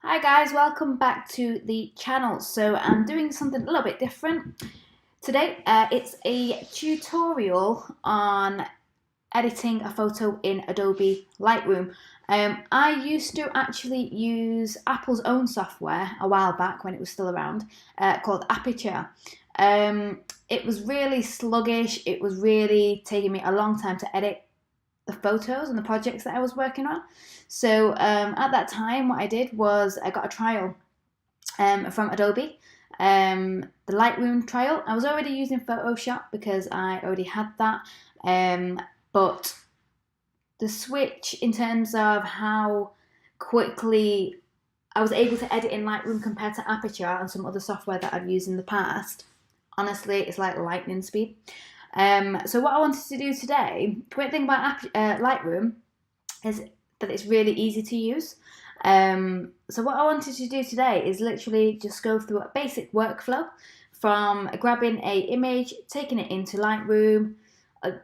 Hi guys, welcome back to the channel. So I'm doing something a little bit different today. It's a tutorial on editing a photo in Adobe Lightroom. I used to actually use Apple's own software a while back when it was still around, called Aperture. It was really sluggish. It was really taking me a long time to edit the photos and the projects that I was working on. So at that time, what I did was I got a trial from Adobe, the Lightroom trial. I was already using Photoshop because I already had that, but the switch in terms of how quickly I was able to edit in Lightroom compared to Aperture and some other software that I've used in the past, honestly, it's like lightning speed. So what I wanted to do today, the great thing about Lightroom is that it's really easy to use. So what I wanted to do today is literally just go through a basic workflow from grabbing a image, taking it into Lightroom,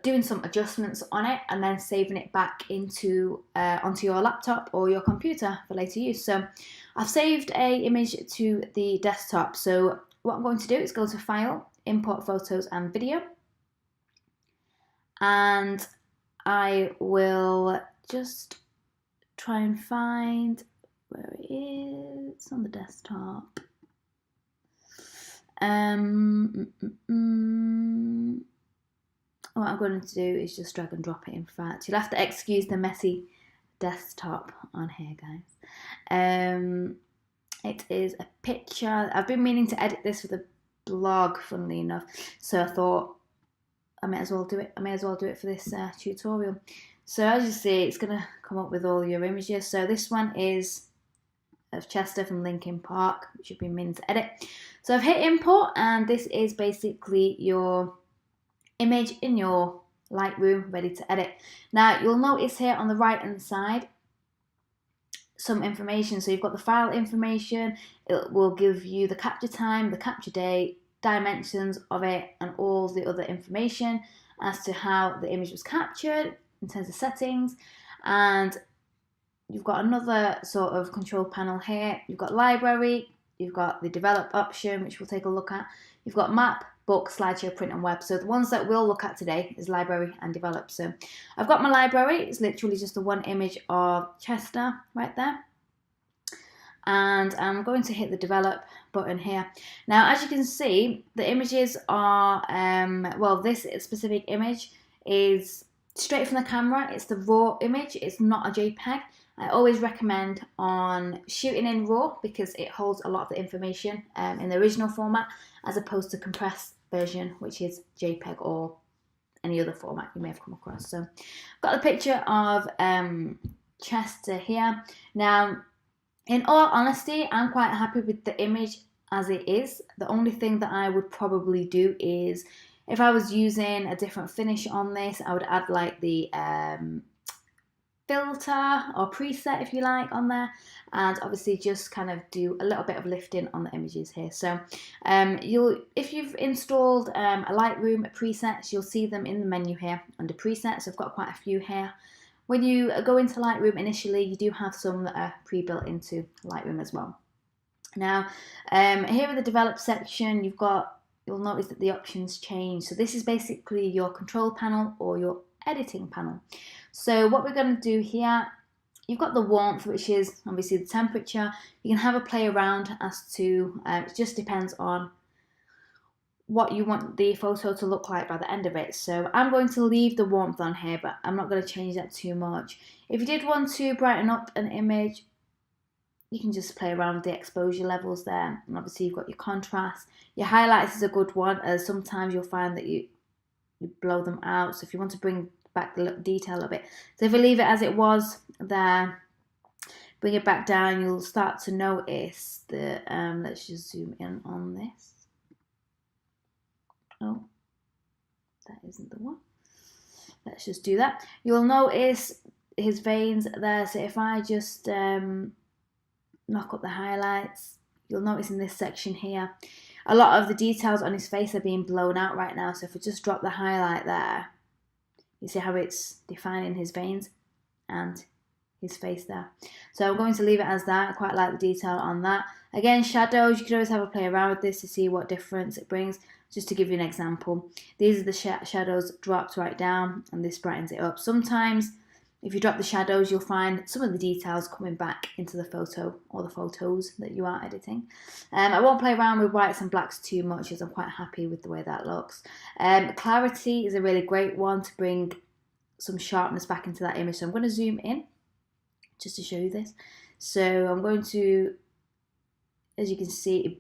doing some adjustments on it, and then saving it back into onto your laptop or your computer for later use. So I've saved a image to the desktop. So what I'm going to do is go to File, Import Photos and Video, and I will just try and find where it is. It's on the desktop. What I'm going to do is just drag and drop it. In fact, you'll have to excuse the messy desktop on here, guys. It is a picture. I've been meaning to edit this for the blog, funnily enough, so I thought I may as well do it. I may as well do it for this tutorial. So as you see, it's going to come up with all your images. So this one is of Chester from Linkin Park, which you've been meaning to edit. So I've hit import, and this is basically your image in your Lightroom ready to edit. Now you'll notice here on the right hand side some information. So you've got the file information. It will give you the capture time, the capture date, dimensions of it, and all the other information as to how the image was captured in terms of settings. And you've got another sort of control panel here. You've got library, you've got the develop option, which we'll take a look at. You've got map, book, slideshow, print and web. So the ones that we'll look at today is library and develop. So I've got my library. It's literally just the one image of Chester right there. And I'm going to hit the develop button here. Now, as you can see, the images are, well, this specific image is straight from the camera. It's the raw image. It's not a JPEG. I always recommend on shooting in RAW because it holds a lot of the information in the original format as opposed to compressed version, which is JPEG or any other format you may have come across. So I've got a picture of Chester here. Now, in all honesty, I'm quite happy with the image as it is. The only thing that I would probably do is if I was using a different finish on this, I would add like the filter or preset, if you like, on there, and obviously just kind of do a little bit of lifting on the images here. So if you've installed a Lightroom presets, you'll see them in the menu here under presets. I've got quite a few here. When you go into Lightroom initially, you do have some that are pre-built into Lightroom as well. Now, here in the develop section, you'll notice that the options change. So this is basically your control panel or your editing panel. So what we're going to do here, you've got the warmth, which is obviously the temperature. You can have a play around as to, it just depends on what you want the photo to look like by the end of it. So I'm going to leave the warmth on here, but I'm not going to change that too much. If you did want to brighten up an image, you can just play around with the exposure levels there. And obviously you've got your contrast. Your highlights is a good one, as sometimes you'll find that you blow them out. So if you want to bring back the detail a bit. So if I leave it as it was there, bring it back down, you'll start to notice that, let's just zoom in on this. Oh, that isn't the one. Let's just do that. You'll notice his veins there. So if I just knock up the highlights, you'll notice in this section here, a lot of the details on his face are being blown out right now. So if we just drop the highlight there, you see how it's defining his veins and his face there. So I'm going to leave it as that. I quite like the detail on that. Again, shadows, you can always have a play around with this to see what difference it brings. Just to give you an example, these are the shadows dropped right down, and this brightens it up. Sometimes if you drop the shadows, you'll find some of the details coming back into the photo or the photos that you are editing. I won't play around with whites and blacks too much, as I'm quite happy with the way that looks. Clarity is a really great one to bring some sharpness back into that image. So I'm going to zoom in just to show you this. So I'm going to, as you can see, it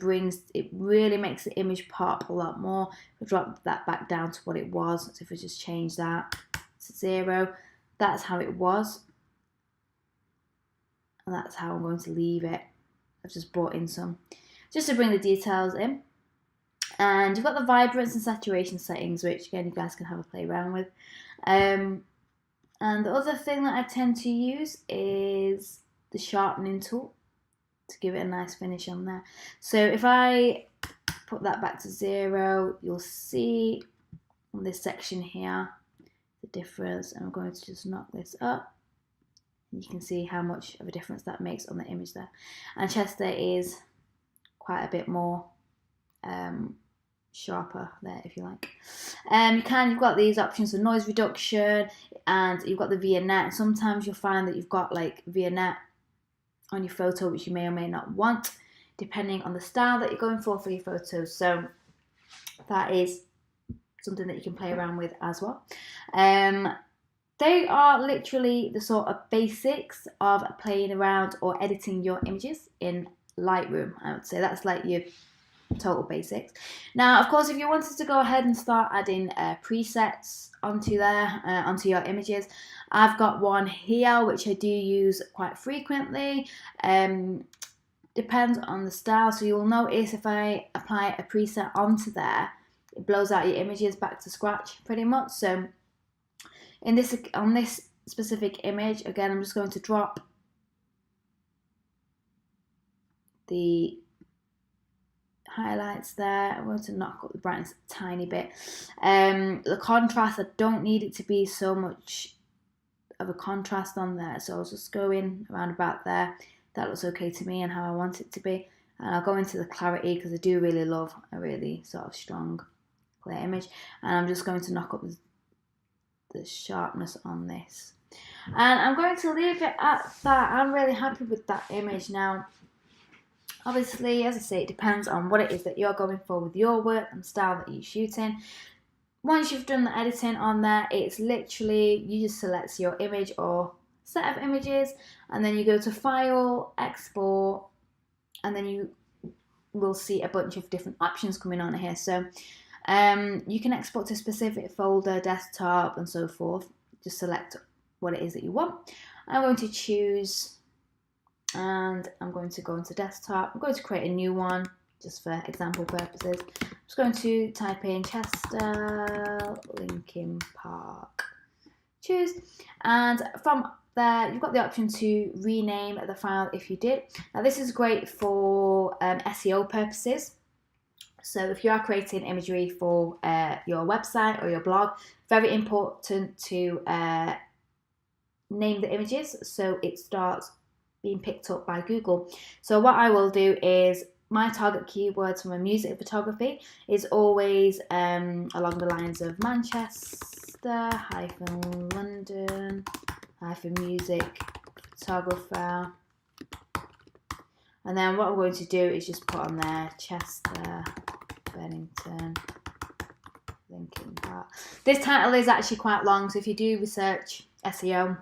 really makes the image pop a lot more. I'll drop that back down to what it was. So if we just change that to 0, that's how it was. And that's how I'm going to leave it. I've just brought in some, just to bring the details in. And you've got the vibrance and saturation settings, which again, you guys can have a play around with. And the other thing that I tend to use is the Sharpening Tool to give it a nice finish on there. So if I put that back to 0, you'll see on this section here the difference. And I'm going to just knock this up. You can see how much of a difference that makes on the image there. And Chester is quite a bit more sharper there, if you like. You've got these options for noise reduction, and you've got the vignette. Sometimes you'll find that you've got like vignette on your photo, which you may or may not want, depending on the style that you're going for your photos. So that is something that you can play around with as well. They are literally the sort of basics of playing around or editing your images in Lightroom. I would say that's like your total basics. Now, of course, if you wanted to go ahead and start adding presets onto there, onto your images, I've got one here which I do use quite frequently. Depends on the style. So you'll notice if I apply a preset onto there, it blows out your images back to scratch pretty much. So on this specific image, again, I'm just going to drop the highlights there. I'm going to knock up the brightness a tiny bit. The contrast, I don't need it to be so much of a contrast on there, so I'll just go in around about there. That looks okay to me and how I want it to be. And I'll go into the clarity because I do really love a really sort of strong clear image. And I'm just going to knock up the sharpness on this. And I'm going to leave it at that. I'm really happy with that image now. Obviously, as I say, it depends on what it is that you're going for with your work and style that you're shooting. Once you've done the editing on there, it's literally, you just select your image or set of images, and then you go to File, Export, and then you will see a bunch of different options coming on here. So you can export to a specific folder, desktop, and so forth. Just select what it is that you want. I'm going to choose, and I'm going to go into desktop. I'm going to create a new one just for example purposes. I'm just going to type in Chester Linkin Park. Choose, and from there you've got the option to rename the file if you did. Now this is great for SEO purposes. So if you are creating imagery for your website or your blog, very important to name the images so it starts being picked up by Google. So what I will do is, my target keywords for my music photography is always along the lines of Manchester - London - music photographer. And then what I'm going to do is just put on there Chester Bennington Linkin Park. This title is actually quite long, so if you do research SEO,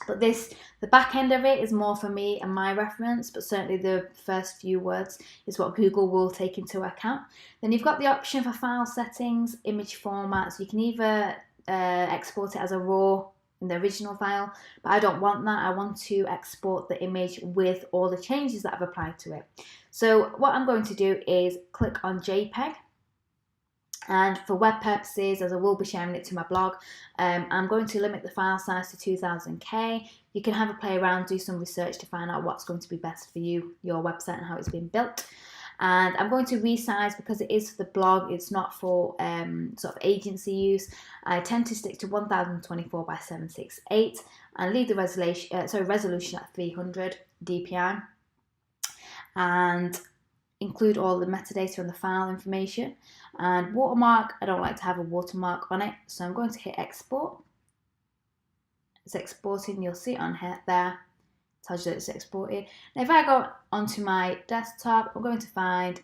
but the back end of it is more for me and my reference, but certainly the first few words is what Google will take into account. Then you've got the option for file settings, image format, so you can either export it as a RAW in the original file, but I don't want that. I want to export the image with all the changes that I've applied to it. So what I'm going to do is click on JPEG. And for web purposes, as I will be sharing it to my blog, I'm going to limit the file size to 2000K. You can have a play around, do some research to find out what's going to be best for you, your website, and how it's been built. and I'm going to resize because it is for the blog, it's not for sort of agency use. I tend to stick to 1024 by 768 and leave the resolution at 300 dpi, and include all the metadata and the file information. And watermark, I don't like to have a watermark on it, so I'm going to hit export. It's exporting, you'll see it on here there, tells you that it's exported. Now if I go onto my desktop, I'm going to find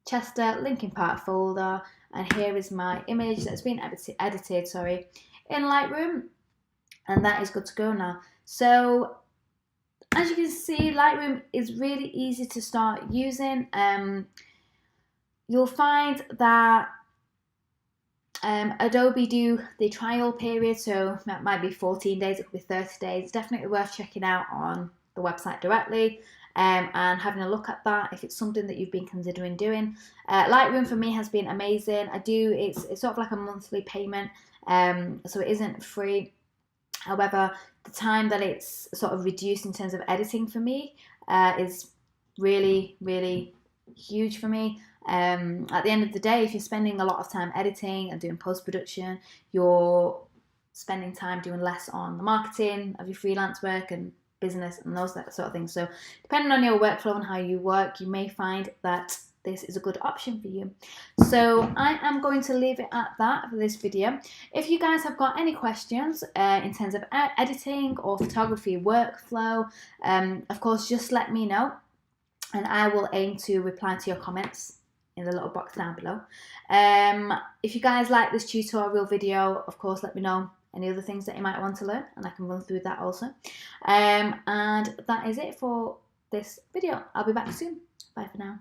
Chester Linking Part folder, and here is my image that's been edited in Lightroom, and that is good to go now. So as you can see, Lightroom is really easy to start using. You'll find that Adobe do the trial period, so that might be 14 days, it could be 30 days. It's definitely worth checking out on the website directly and having a look at that if it's something that you've been considering doing. Lightroom for me has been amazing. It's sort of like a monthly payment, so it isn't free. However, the time that it's sort of reduced in terms of editing for me is really, really huge for me. At the end of the day, if you're spending a lot of time editing and doing post-production, you're spending time doing less on the marketing of your freelance work and business and those sort of things. So depending on your workflow and how you work, you may find that this is a good option for you. So I am going to leave it at that for this video. If you guys have got any questions in terms of editing or photography workflow, of course, just let me know and I will aim to reply to your comments in the little box down below. If you guys like this tutorial video, of course, let me know any other things that you might want to learn and I can run through that also. And that is it for this video. I'll be back soon. Bye for now.